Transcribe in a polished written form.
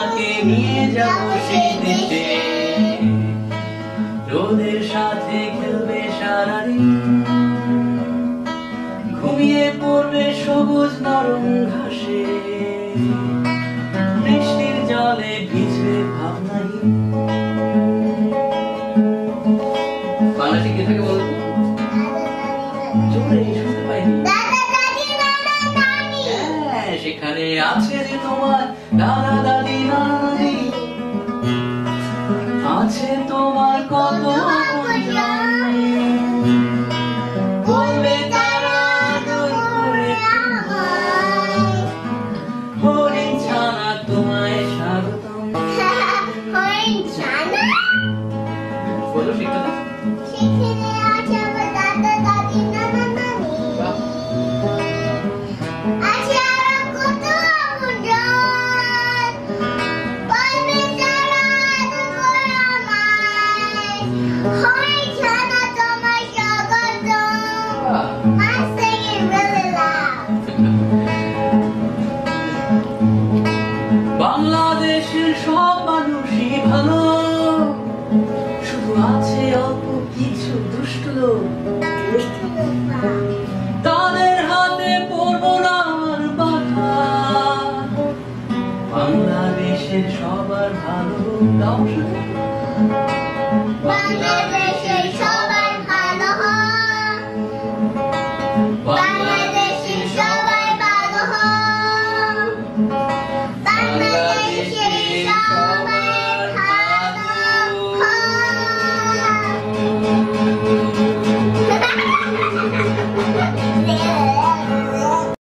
তোমাকে নিয়ে যাব সেই দেশে, রোদের সাথে খেলবে সারাদিন, ঘুমিয়ে পড়বে সবুজ নরম ঘাসে, বৃষ্টির জলে ভিজবে ভাবনাহীন। বাংলাদেশে কে থাকে বলো? জোরে শুনতে পাইনি। হ্যাঁ, সেখানে আছে যে তোমার দাদা দাদি নানি, আছে তোমার কত আপনজন, বলবে তারা আদর করে হরিণ ছানা তোমায় স্বাগতম। হরিণ ছানা বলো শিখতে দাও। সেখানে আছে আমার দাদা দাদি নানা নানি, আছে আরো কত আপনজন, বলবে তারা আদর করে আমায়, হরিণ ছানা তোমায় স্বাগতম। I'm singing really loud. বাংলাদেশের সব মানুষই ভালো, শুধু আছে অল্প কিছু দুষ্ট লোক, তাদের হাতে পড়বো না আর বাধা। বাংলাদেশের সবার ভালো গাও শুধু